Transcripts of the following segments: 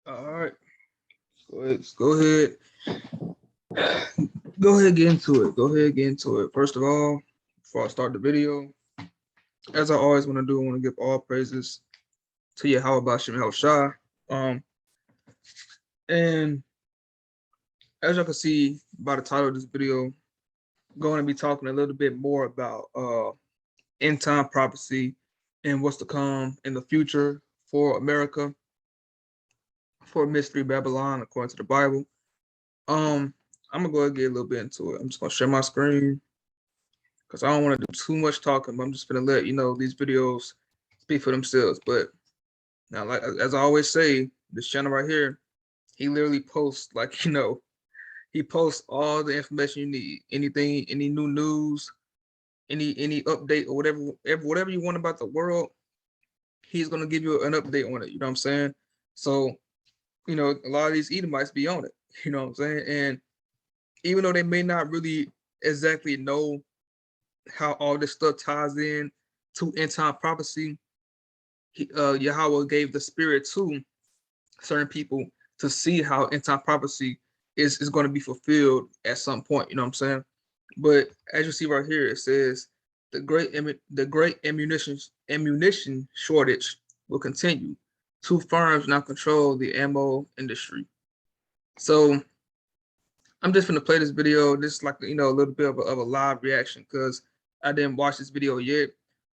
All right, go ahead, get into it. Go ahead, get into it. First of all, before I start the video, as I always want to do, I want to give all praises to Yahweh Bashem El Shai. Um, and as y'all can see by the title of this video, I'm going to be talking a little bit more about end time prophecy and what's to come in the future for America, for Mystery Babylon, according to the Bible. I'm gonna go ahead and get a little bit into it. I'm just gonna share my screen because I don't want to do too much talking, but I'm just gonna let you know these videos speak for themselves. But now, like as I always say, this channel right here, he literally posts like he posts all the information you need, anything, any new news, any update or whatever you want about the world, he's gonna give you an update on it. You know what I'm saying? So a lot of these Edomites be on it. You know what I'm saying? And even though they may not really exactly know how all this stuff ties in to end time prophecy, Yahweh gave the spirit to certain people to see how end time prophecy is going to be fulfilled at some point. You know what I'm saying? But as you see right here, it says the great ammunition shortage will continue. Two firms now control the ammo industry. So I'm just gonna play this video, just like a little bit of a live reaction because I didn't watch this video yet,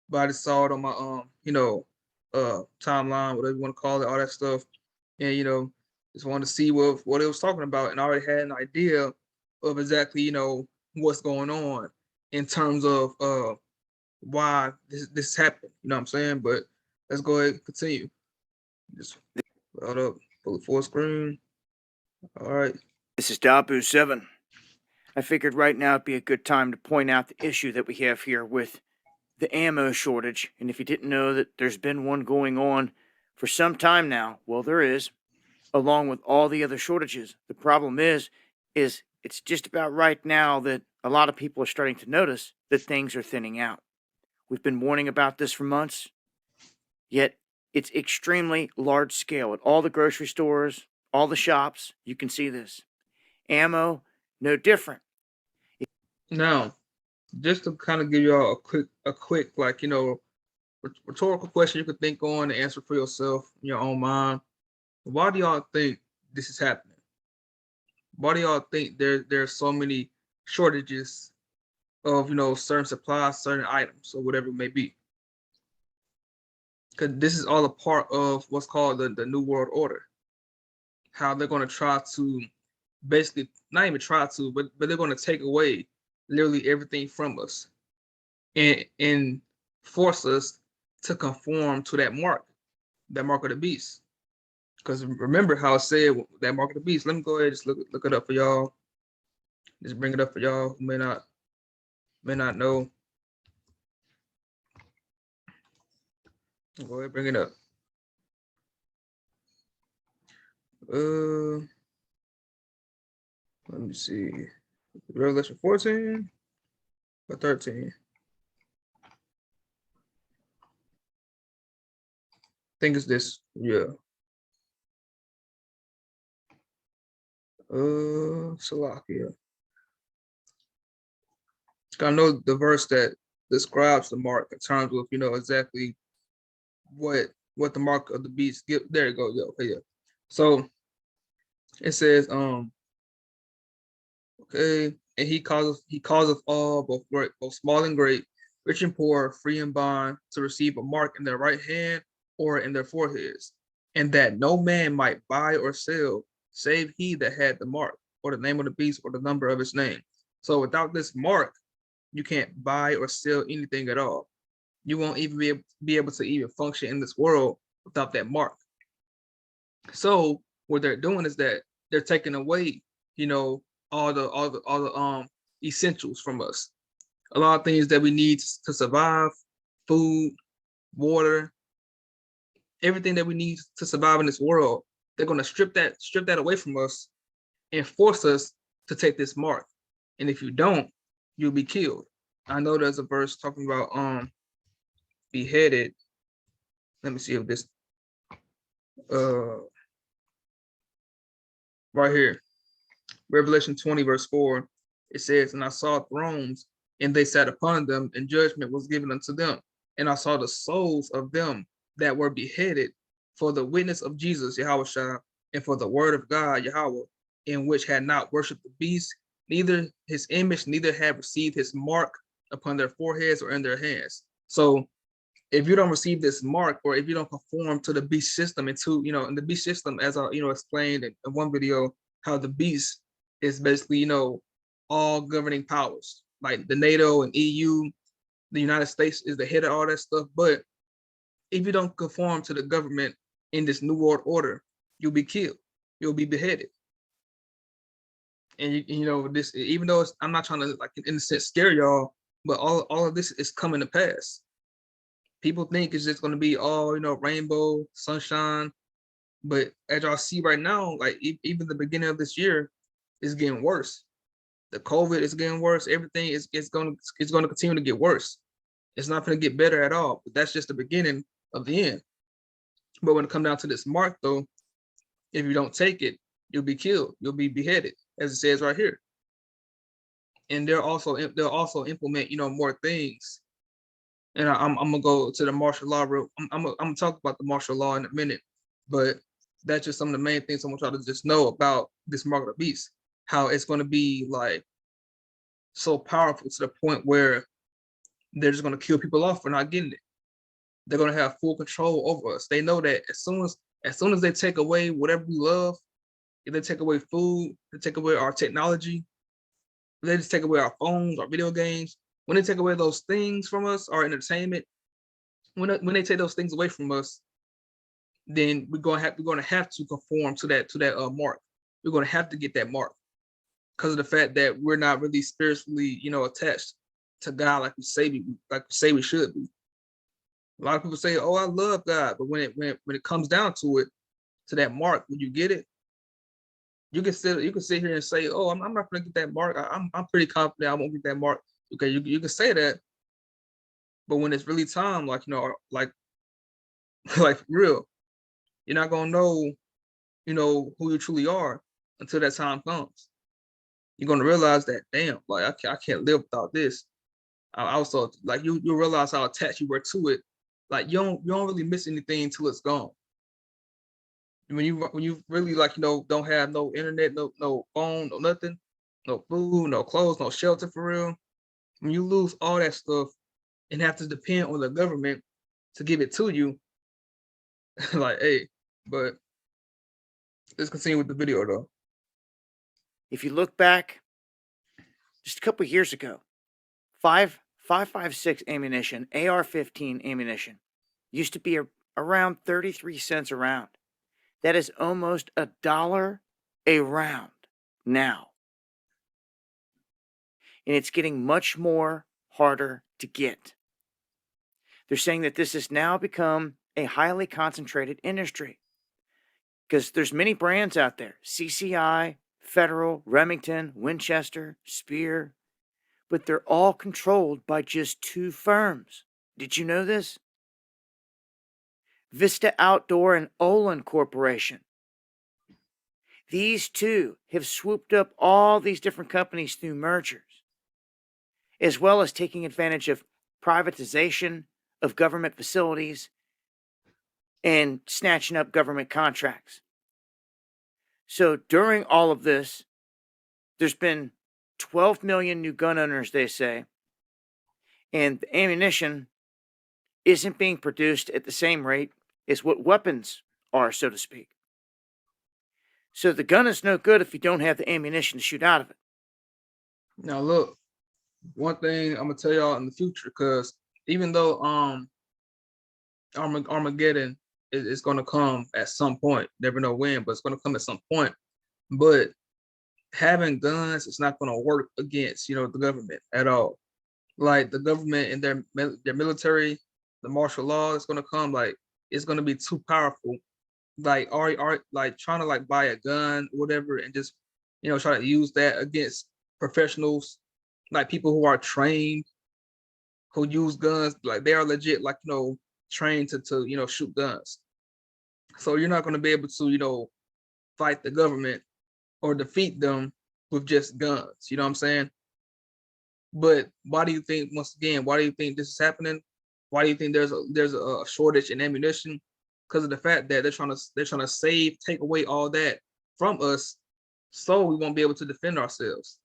but I just saw it on my timeline, whatever you want to call it, all that stuff, and just wanted to see what it was talking about, and I already had an idea of exactly what's going on in terms of why this happened. You know what I'm saying? But let's go ahead and continue. Just hold up, pull it full screen. All right. This is Dabu7. I figured right now it'd be a good time to point out the issue that we have here with the ammo shortage. And if you didn't know that there's been one going on for some time now, well, there is, along with all the other shortages. The problem is it's just about right now that a lot of people are starting to notice that things are thinning out. We've been warning about this for months, yet it's extremely large scale at all the grocery stores, all the shops. You can see this. Ammo, no different. Now, just to kind of give y'all a quick rhetorical question you could think on and answer for yourself in your own mind. Why do y'all think this is happening? Why do y'all think there's so many shortages of certain supplies, certain items, or whatever it may be? Because this is all a part of what's called the New World Order. How they're going to try to basically not even try to, but they're going to take away literally everything from us and force us to conform to that mark of the beast. Because remember how I said that mark of the beast. Let me go ahead and just look it up for y'all. Just bring it up for y'all who may not know. Go ahead, bring it up. Let me see. Revelation 14 or 13. I think it's this. Yeah. Salakia. I know the verse that describes the mark in terms of exactly what the mark of the beast give. There you go. Yeah, okay, yeah. So it says, okay, and he causeth all, both small and great, rich and poor, free and bond, to receive a mark in their right hand or in their foreheads, and that no man might buy or sell, save he that had the mark, or the name of the beast, or the number of his name. So without this mark, you can't buy or sell anything at all. You won't even be able to even function in this world without that mark. So what they're doing is that they're taking away, all the essentials from us. A lot of things that we need to survive, food, water, everything that we need to survive in this world. They're going to strip that away from us and force us to take this mark. And if you don't, you'll be killed. I know there's a verse talking about beheaded. Let me see if this right here, Revelation 20, verse 4, it says, "And I saw thrones, and they sat upon them, and judgment was given unto them. And I saw the souls of them that were beheaded for the witness of Jesus, Yahweh, and for the word of God, Yahweh, in which had not worshipped the beast, neither his image, neither had received his mark upon their foreheads or in their hands." So if you don't receive this mark, or if you don't conform to the beast system, into, in the beast system, as I, explained in one video, how the beast is basically, all governing powers, like the NATO and EU. The United States is the head of all that stuff. But if you don't conform to the government in this new world order, you'll be killed, you'll be beheaded. And this, even though I'm not trying to, like, in a sense, scare y'all, but all of this is coming to pass. People think it's just going to be all, rainbow, sunshine. But as y'all see right now, like even the beginning of this year is getting worse. The COVID is getting worse. Everything is going to continue to get worse. It's not going to get better at all. But that's just the beginning of the end. But when it comes down to this mark, though, if you don't take it, you'll be killed. You'll be beheaded, as it says right here. And they'll also implement, more things. And I'm gonna go to the martial law route. I'm gonna talk about the martial law in a minute, but that's just some of the main things I want y'all to just know about this mark of the beast. How it's going to be like so powerful to the point where they're just going to kill people off for not getting it. They're going to have full control over us. They know that as soon as they take away whatever we love, if they take away food, they take away our technology, they just take away our phones, our video games. When they take away those things from us, our entertainment, when they take those things away from us, then we're gonna have to conform to that mark. We're gonna have to get that mark because of the fact that we're not really spiritually, attached to God like we say we should be. A lot of people say, "Oh, I love God," but when it comes down to it, to that mark, when you get it, you can sit here and say, "Oh, I'm not gonna get that mark. I'm pretty confident I won't get that mark." Okay, you can say that, but when it's really time, like like like for real, you're not gonna know, who you truly are until that time comes. You're gonna realize that, damn, like I can't live without this. I also, like, you realize how attached you were to it. Like you don't really miss anything until it's gone. When you really, like, don't have no internet, no phone, no nothing, no food, no clothes, no shelter for real. When you lose all that stuff and have to depend on the government to give it to you, like, hey, but let's continue with the video though. If you look back just a couple of years ago, 5.56 ammunition, AR-15 ammunition, used to be around 33 cents a round. That is almost $1 a round now. And it's getting much more harder to get. They're saying that this has now become a highly concentrated industry because there's many brands out there: CCI, Federal, Remington, Winchester, Spear, but they're all controlled by just two firms. Did you know this? Vista Outdoor and Olin Corporation. These two have swooped up all these different companies through mergers, as well as taking advantage of privatization of government facilities and snatching up government contracts. So during all of this, there's been 12 million new gun owners, they say, and the ammunition isn't being produced at the same rate as what weapons are, so to speak. So the gun is no good if you don't have the ammunition to shoot out of it. Now look, one thing I'm gonna tell y'all in the future, because even though Armageddon is gonna come at some point, never know when, but it's gonna come at some point. But having guns is not gonna work against, the government at all. Like the government and their military, the martial law is gonna come, like it's gonna be too powerful. Like are like trying to, like, buy a gun or whatever and just, try to use that against professionals, like people who are trained, who use guns, like they are legit, like, trained to shoot guns. So you're not going to be able to, fight the government or defeat them with just guns. You know what I'm saying? But why do you think, once again, why do you think this is happening? Why do you think there's a shortage in ammunition? Because of the fact that they're trying to take away all that from us, so we won't be able to defend ourselves,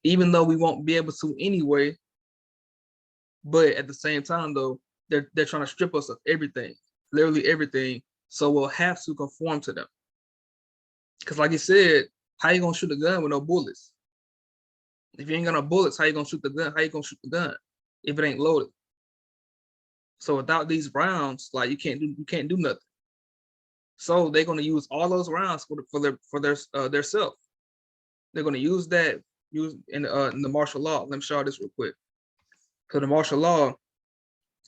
even though we won't be able to anyway. But at the same time, though, they're trying to strip us of everything, literally everything. So we'll have to conform to them. Because, like you said, how you gonna shoot a gun with no bullets? If you ain't got no bullets, how you gonna shoot the gun? How you gonna shoot the gun if it ain't loaded? So without these rounds, like you can't do nothing. So they're gonna use all those rounds for their self. They're gonna use in the martial law. Let me show you this real quick. Because the martial law,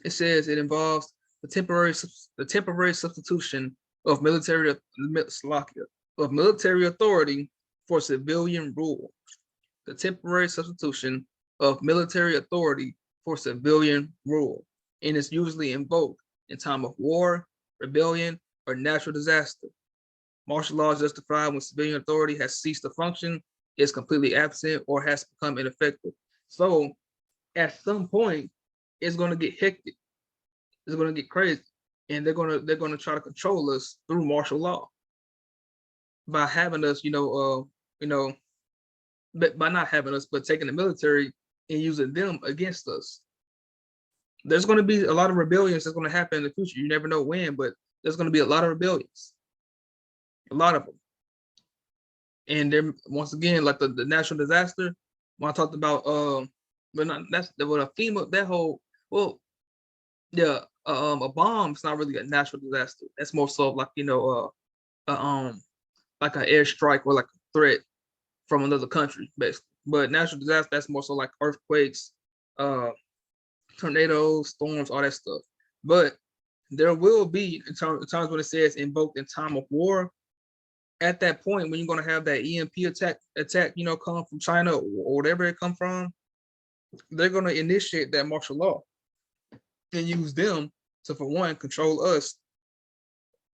it says it involves the temporary substitution of military authority for civilian rule. The temporary substitution of military authority for civilian rule, and is usually invoked in time of war, rebellion, or natural disaster. Martial law is justified when civilian authority has ceased to function, is completely absent, or has become ineffective. So at some point, it's going to get hectic. It's going to get crazy, and they're going to try to control us through martial law by having us, but by not having us, but taking the military and using them against us. There's going to be a lot of rebellions that's going to happen in the future. You never know when, but there's going to be a lot of rebellions, a lot of them. And then once again, like the natural disaster, when I talked about, but not that's what a FEMA, that whole, well, yeah, a bomb is not really a natural disaster. That's more so like like an airstrike or like a threat from another country, basically. But natural disaster, that's more so like earthquakes, tornadoes, storms, all that stuff. But there will be times when it says invoked in time of war. At that point, when you're going to have that EMP attack, come from China or whatever it come from, they're going to initiate that martial law and use them to, for one, control us,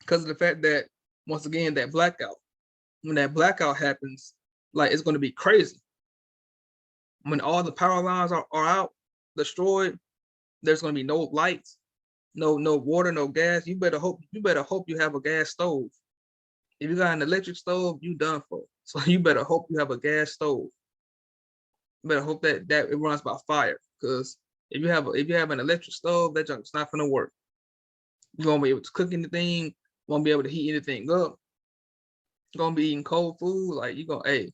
because of the fact that, once again, that blackout. When that blackout happens, like, it's going to be crazy. When all the power lines are out, destroyed, there's going to be no lights, no water, no gas. You better hope you have a gas stove. If you got an electric stove, you done for. So you better hope you have a gas stove. You better hope that it runs by fire, because if you have an electric stove, that junk's not gonna work. You won't be able to cook anything. Won't be able to heat anything up. You're gonna be eating cold food. Like, you gonna, hey.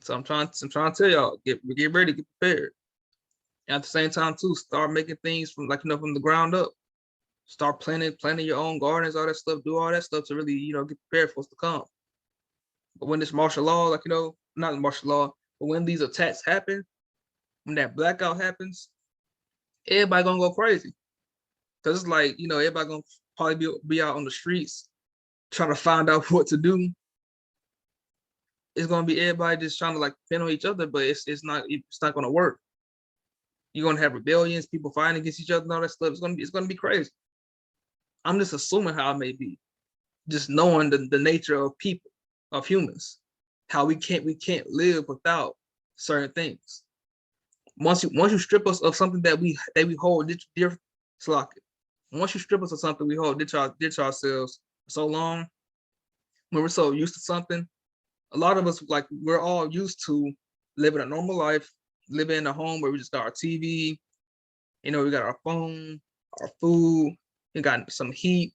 So I'm trying to tell y'all, get ready, get prepared. And at the same time too, start making things from the ground up. Start planting your own gardens, all that stuff. Do all that stuff to really, get prepared for what's to come. But when this martial law, not martial law, but when these attacks happen, when that blackout happens, everybody gonna go crazy. Cause it's like, everybody gonna probably be out on the streets trying to find out what to do. It's gonna be everybody just trying to depend on each other, but it's not gonna work. You're gonna have rebellions, people fighting against each other, and all that stuff. It's gonna be crazy. I'm just assuming how it may be, just knowing the nature of people, of humans, how we can't live without certain things. Once you strip us of something that we hold dear, once you strip us of something we hold dear to ourselves for so long, when we're so used to something, a lot of us, we're all used to living a normal life, living in a home where we just got our TV, we got our phone, our food, we got some heat.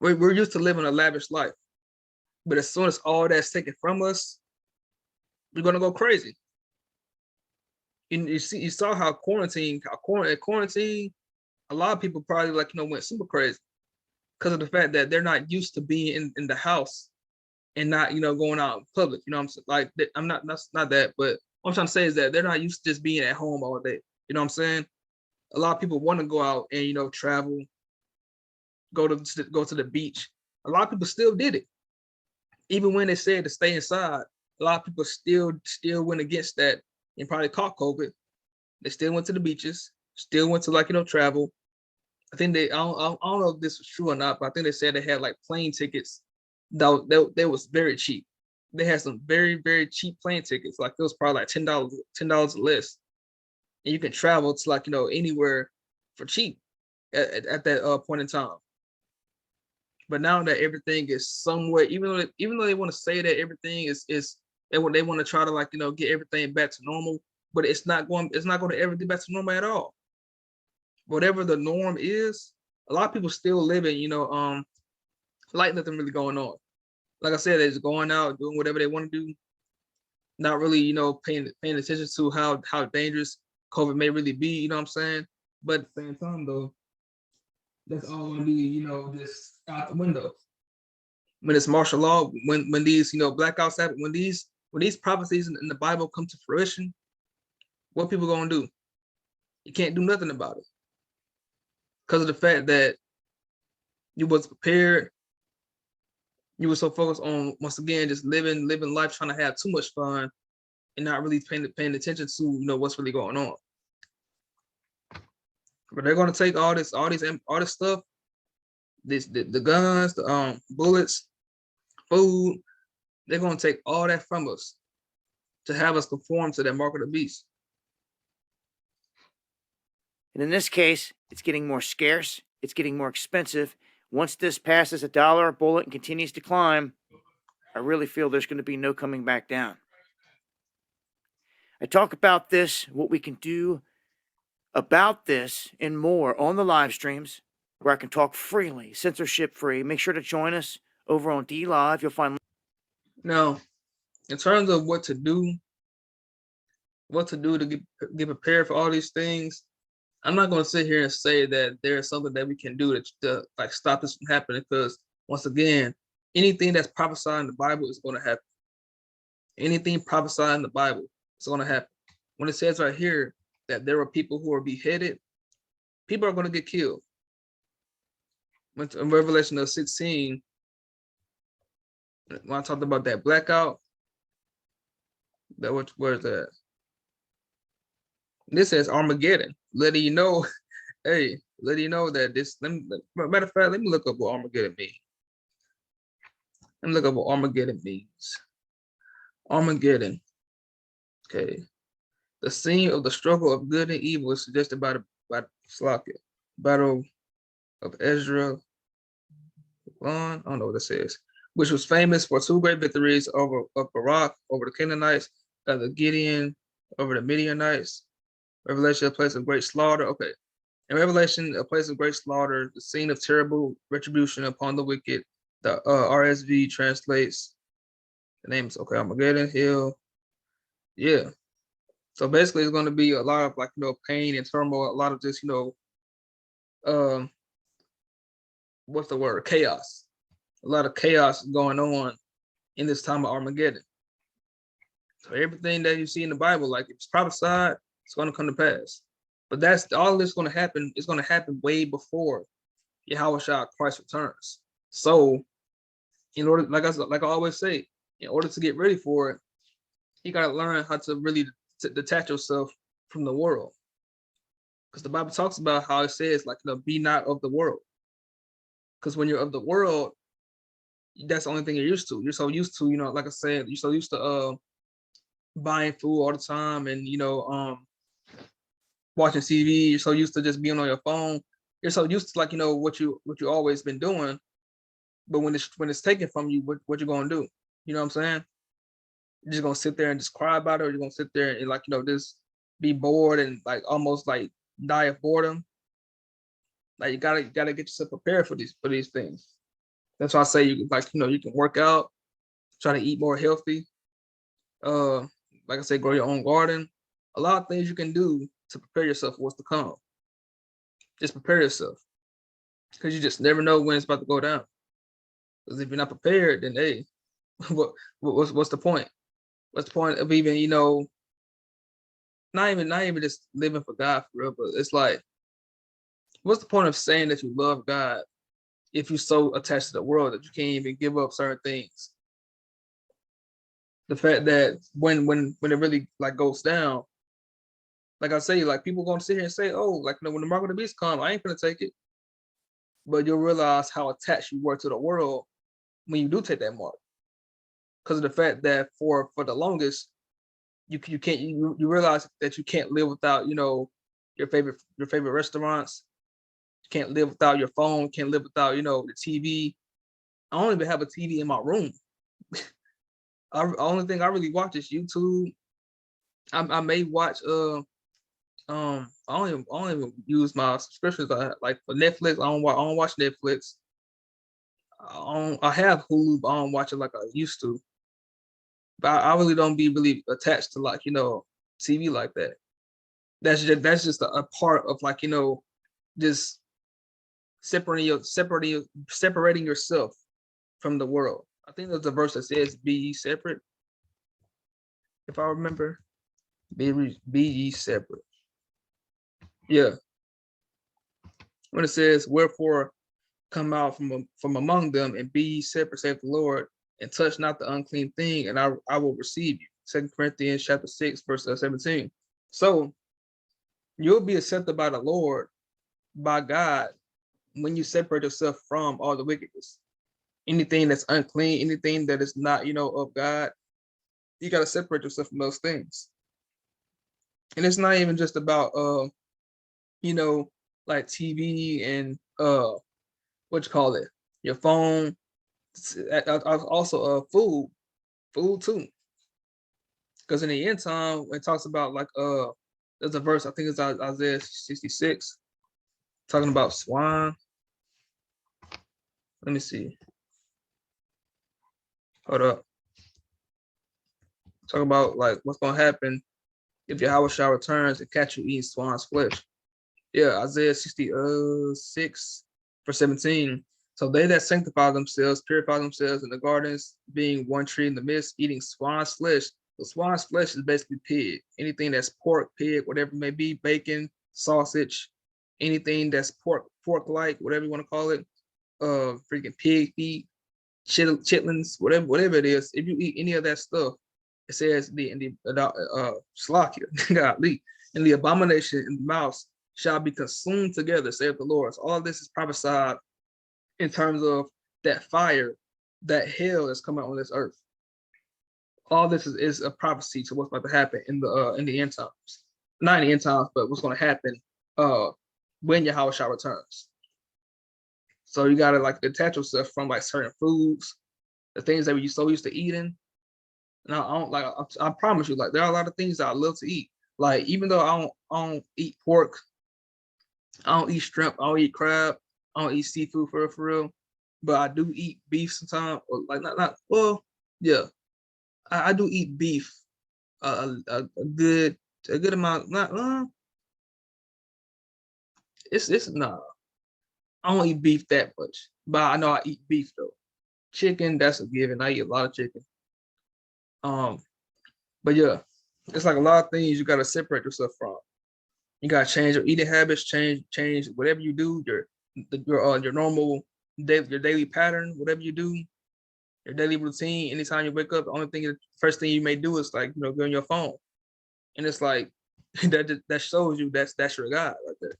We're used to living a lavish life. But as soon as all that's taken from us, we're gonna go crazy. And you saw how quarantine, a lot of people probably went super crazy because of the fact that they're not used to being in the house and not going out in public. You know what I'm saying? That's not that, but what I'm trying to say is that they're not used to just being at home all day. You know what I'm saying? A lot of people want to go out and travel, go to the beach. A lot of people still did it, even when they said to stay inside. A lot of people still went against that and probably caught COVID. They still went to the beaches, still went to travel. I think I don't know if this was true or not, but I think they said they had plane tickets that was very cheap. they had some very, very cheap plane tickets. Like it was probably like $10 less. And you can travel to like, anywhere for cheap at that point in time. But now that everything is somewhat, even though they want to say that everything is they want to try to like, get everything back to normal, but it's not going to ever get back to normal at all. Whatever the norm is, a lot of people still living, like nothing really going on. Like I said, they're just going out, doing whatever they want to do, not really, paying attention to how dangerous COVID may really be, you know what I'm saying? But at the same time though, that's all gonna be, just out the window. When it's martial law, when these, blackouts happen, when these prophecies in the Bible come to fruition, what people gonna do? You can't do nothing about it. Because of the fact that you was prepared, you were so focused on, once again, just living life, trying to have too much fun and not really paying attention to, what's really going on. But they're gonna take all this stuff, the guns, the bullets, food, they're gonna take all that from us to have us conform to that mark of the beast. And in this case, it's getting more scarce, it's getting more expensive. Once this passes $1 a bullet and continues to climb, I really feel there's going to be no coming back down. I talk about this, what we can do about this and more on the live streams where I can talk freely, censorship free. Make sure to join us over on DLive. You'll find. Now, in terms of what to do to get prepared for all these things, I'm not going to sit here and say that there's something that we can do to like stop this from happening, because once again, anything that's prophesied in the Bible is going to happen. Anything prophesied in the Bible is going to happen. When it says right here that there are people who are beheaded, people are going to get killed. In Revelation 16, when I talked about that blackout, where is that? This says Armageddon, letting you know, letting you know that this. Matter of fact, let me look up what Armageddon means. Let me look up what Armageddon means. Armageddon. Okay. The scene of the struggle of good and evil is suggested by Slakia. Battle of Ezra. I don't know what it says. Which was famous for two great victories of Barak over the Canaanites, of the Gideon over the Midianites. Revelation, a place of great slaughter. Okay. In Revelation, a place of great slaughter, the scene of terrible retribution upon the wicked. The RSV translates the names. Okay, Armageddon, Hill. Yeah. So basically, it's going to be a lot of like pain and turmoil, a lot of just what's the word? Chaos. A lot of chaos going on in this time of Armageddon. So everything that you see in the Bible, like it's prophesied, it's going to come to pass. But that's all that's going to happen. It's going to happen way before Yahushua Christ returns. So, in order, like I always say, in order to get ready for it, you got to learn how to really detach yourself from the world. Because the Bible talks about how it says, like, be not of the world. Because when you're of the world, that's the only thing you're used to. You're so used to, like I said, you're so used to buying food all the time and watching TV. You're so used to just being on your phone. You're so used to, like, what you always been doing. But when it's taken from you, what you gonna do? You know what I'm saying? You're just gonna sit there and just cry about it, or you're gonna sit there and, like, just be bored and like almost like die of boredom. Like you gotta get yourself prepared for these things. That's why I say you can work out, try to eat more healthy. Like I said, grow your own garden. A lot of things you can do to prepare yourself for what's to come. Just prepare yourself, because you just never know when it's about to go down. Because if you're not prepared, then hey, what's the point? What's the point of even not even just living for God for real? But it's like, what's the point of saying that you love God if you're so attached to the world that you can't even give up certain things? The fact that when it really like goes down, like I say, like people gonna sit here and say, oh, like when the mark of the beast come, I ain't gonna take it. But you'll realize how attached you were to the world when you do take that mark. because of the fact that for the longest, you can't you realize that you can't live without, you know, your favorite restaurants. You can't live without your phone. Can't live without, you know, the TV. I don't even have a TV in my room. Only thing I really watch is YouTube. I may watch I don't even use my subscriptions. Like for Netflix, I don't watch Netflix. I have Hulu, but I don't watch it like I used to. But I really don't be really attached to, like, you know, TV like that. That's just a part of, like, you know, just separating yourself from the world. I think there's a verse that says, "Be ye separate." If I remember, be ye separate. Yeah, when it says, "Wherefore come out from among them and be ye separate, saith the Lord, and touch not the unclean thing, and I will receive you." 2 Corinthians chapter 6, verse 17. So you'll be accepted by the Lord, by God, when you separate yourself from all the wickedness. Anything that's unclean, anything that is not, you know, of God, you got to separate yourself from those things. And it's not even just about you know, like TV and what you call it, your phone. Also food too. Because in the end time, it talks about, like, there's a verse, I think it's Isaiah 66, talking about swine. Let me see. Hold up. Talk about, like, what's gonna happen if Yahweh shall returns and catch you eating swine's flesh. Yeah, Isaiah 66, verse 17. So they that sanctify themselves, purify themselves in the gardens, being one tree in the midst, eating swine's flesh. The swine's flesh is basically pig. Anything that's pork, pig, whatever it may be, bacon, sausage, anything that's pork-like, whatever you want to call it, freaking pig feet, chitlins, whatever it is. If you eat any of that stuff, it says in the Slakia, godly, and the abomination in the mouth shall be consumed together, saith the Lord. So all this is prophesied in terms of that fire, that hell that's coming on this earth. All this is a prophecy to what's about to happen in the end times. Not in the end times, but what's going to happen when Yahweh shall returns. So you gotta, like, detach yourself from, like, certain foods, the things that we so used to eating. Now I don't like. I promise you, like, there are a lot of things that I love to eat. Like, even though I don't eat pork, I don't eat shrimp, I don't eat crab, I don't eat seafood for real. But I do eat beef sometimes, or like not well, yeah. I do eat beef a good amount. Not it's nah. I don't eat beef that much, but I know I eat beef though. Chicken, that's a given. I eat a lot of chicken. But yeah, it's like a lot of things you gotta separate yourself from. You gotta change your eating habits, change whatever you do, your normal your daily pattern, whatever you do, your daily routine. Anytime you wake up, the only thing, first thing you may do is, like, you know, go on your phone, and it's like that shows you that's your God right there.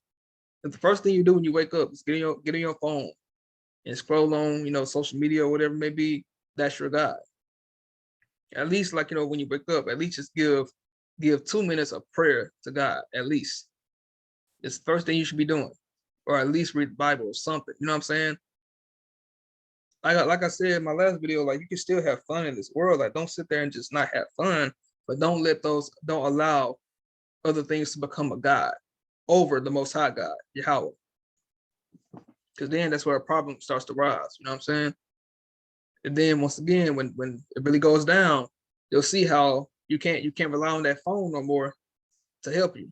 But the first thing you do when you wake up is get on your phone and scroll on, you know, social media or whatever it may be. That's your God. At least, like, you know, when you wake up, at least just give 2 minutes of prayer to God. At least it's the first thing you should be doing, or at least read the Bible or something. You know what I'm saying? Like I said in my last video, like, you can still have fun in this world. Like, don't sit there and just not have fun, but don't allow other things to become a God over the Most High God, Yahweh. Because then that's where a problem starts to rise. You know what I'm saying? And then once again, when it really goes down, you'll see how you can't rely on that phone no more to help you.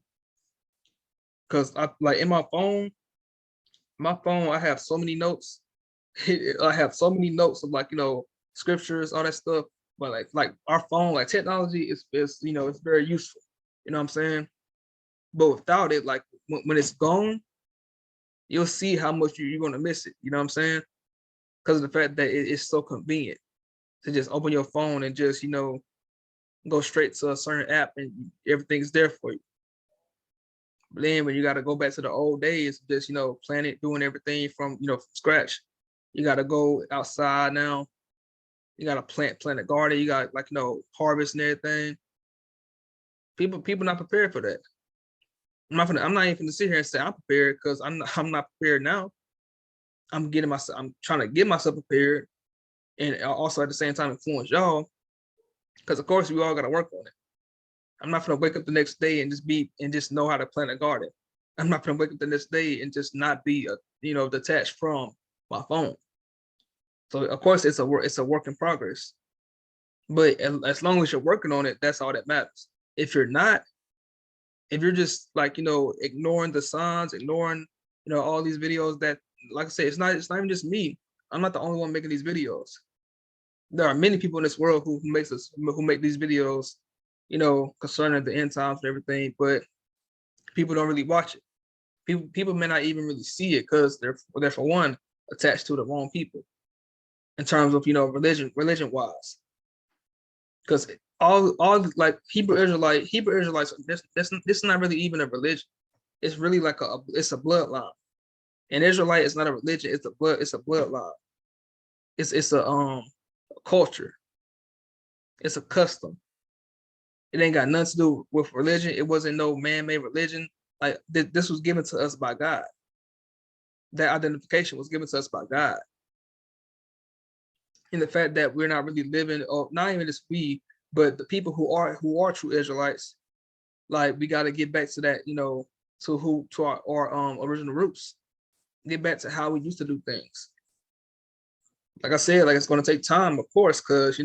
Because like in my phone, I have so many notes. I have so many notes of, like, you know, scriptures, all that stuff. But like our phone, like, technology is you know, it's very useful. You know what I'm saying? But without it, like, when it's gone, you'll see how much you're gonna miss it. You know what I'm saying? Because of the fact that it's so convenient to just open your phone and just, you know, go straight to a certain app and everything's there for you. But then when you got to go back to the old days, just, you know, planning, doing everything from, you know, from scratch, you got to go outside now You gotta plant a garden, you got like harvest and everything. People not prepared for that. I'm not even gonna sit here and say I'm prepared because I'm not prepared now. I'm trying to get myself prepared and also at the same time influence y'all. Because of course we all gotta work on it. I'm not gonna wake up the next day and just know how to plant a garden. I'm not gonna wake up the next day and just not be detached from my phone. So of course it's a work in progress. But as long as you're working on it, that's all that matters. If you're not, if you're just like ignoring the signs, ignoring all these videos that, like I said, it's not even just me. I'm not the only one making these videos. There are many people in this world who make these videos, concerning the end times and everything, but people don't really watch it. People may not even really see it because they're for one attached to the wrong people in terms of religion wise. Because all like Hebrew Israelites, this is not really even a religion. It's really like it's a bloodline. An Israelite is not a religion, it's a bloodline. It's a culture. It's a custom. It ain't got nothing to do with religion. It wasn't no man-made religion. Like this was given to us by God. That identification was given to us by God. And the fact that we're not really living, or not even just we, but the people who are true Israelites, like we got to get back to that, to our original roots. Get back to how we used to do things. Like I said, like it's going to take time, of course, because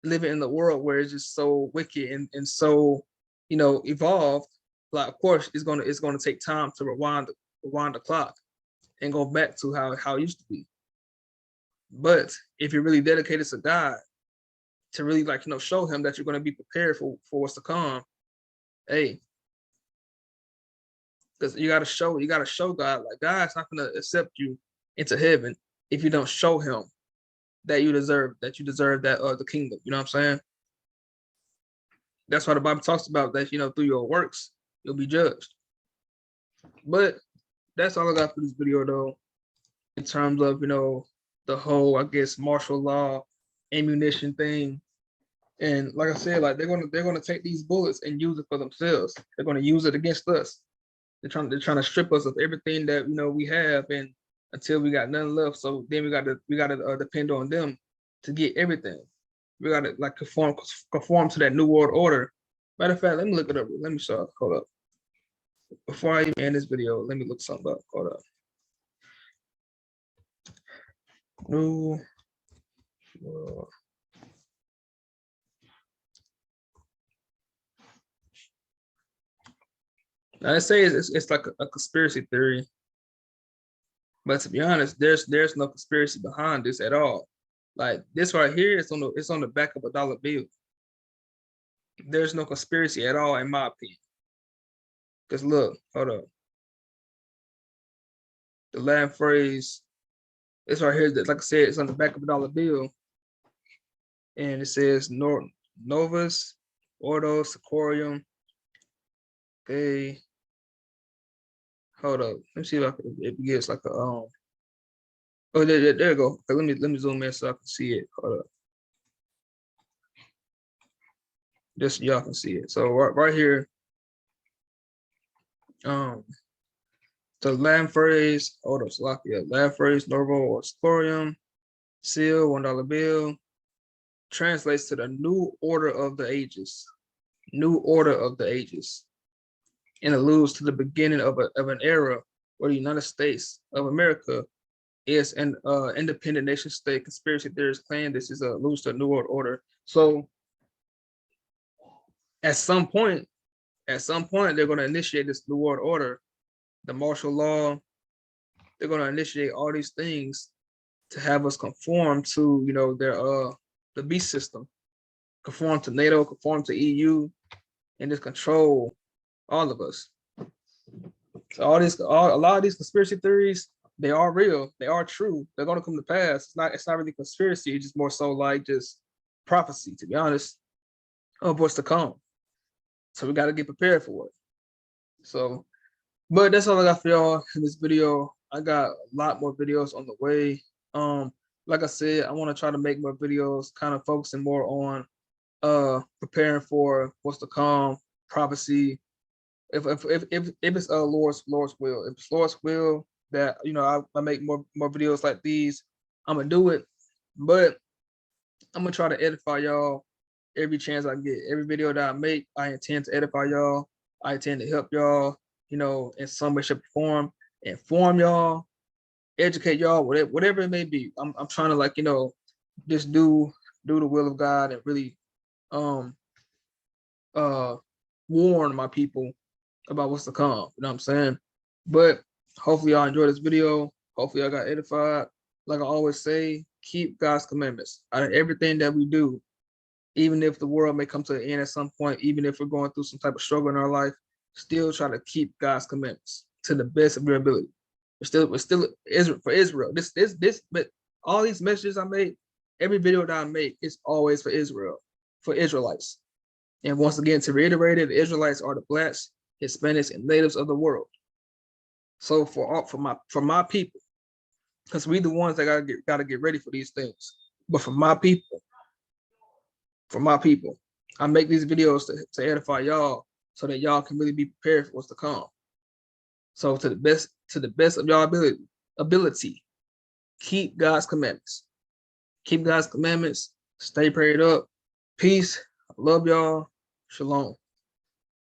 living in the world where it's just so wicked and so evolved. Like of course it's gonna take time to rewind the clock and go back to how it used to be. But if you're really dedicated to God, to really show him that you're going to be prepared for what's to come, hey, because you got to show God, like God's not going to accept you into heaven if you don't show him that you deserve that the kingdom. You know what I'm saying? That's why the Bible talks about that, through your works you'll be judged. But that's all I got for this video though, in terms of the whole, I guess, martial law ammunition thing. And like I said, like they're gonna take these bullets and use it for themselves. They're gonna use it against us. They're trying to strip us of everything that we have, and until we got nothing left. So then we gotta depend on them to get everything. We gotta like conform to that new world order. Matter of fact, let me look it up. Let me show. Hold up. Before I even end this video, let me look something up. Hold up. New world. Now, I say it's like a conspiracy theory, but to be honest, there's no conspiracy behind this at all. Like this right here, it's on the back of a dollar bill. There's no conspiracy at all, in my opinion. Because look, hold up. The Latin phrase, it's right here. That, like I said, it's on the back of a dollar bill, and it says Novus Ordo Seclorum. Okay, hold up. Let me see if it gives like a Oh, there you go. Okay, let me zoom in so I can see it. Hold up. Just y'all can see it. So right here, the Latin phrase, Latin phrase Novo Ausporium, seal, $1 bill, translates to the new order of the ages. New order of the ages. And alludes to the beginning of an era where the United States of America is an independent nation state. Conspiracy theorists claim this is alludes to a new world order. So at some point, they're going to initiate this new world order, the martial law. They're going to initiate all these things to have us conform to, their the beast system, conform to NATO, conform to EU, and just control all of us. So a lot of these conspiracy theories, they are real, they are true, they're going to come to pass. It's not really conspiracy, it's just more so like just prophecy, to be honest, of what's to come. So we got to get prepared for it. So, but that's all I got for y'all in this video. I got a lot more videos on the way. like I said, I want to try to make more videos, kind of focusing more on preparing for what's to come, prophecy. If it's Lord's will, if it's Lord's will that I make more videos like these, I'm gonna do it. But I'm gonna try to edify y'all every chance I get. Every video that I make, I intend to edify y'all. I intend to help y'all, in some way, shape, or form, inform y'all, educate y'all, whatever it may be. I'm trying to just do the will of God and really um uh warn my people about what's to come. You know what I'm saying? But hopefully y'all enjoyed this video. Hopefully y'all got edified. Like I always say, keep God's commandments out of everything that we do. Even if the world may come to an end at some point, even if we're going through some type of struggle in our life, still try to keep God's commandments to the best of your ability. We're still Israel for Israel. But all these messages I made, every video that I make is always for Israel, for Israelites. And once again, to reiterate it, the Israelites are the blacks, Hispanics, and natives of the world. So for my people, because we the ones that gotta get ready for these things. But for my people, I make these videos to edify y'all so that y'all can really be prepared for what's to come. So to the best of y'all ability, keep God's commandments. Keep God's commandments. Stay prayed up. Peace. I love y'all. Shalom.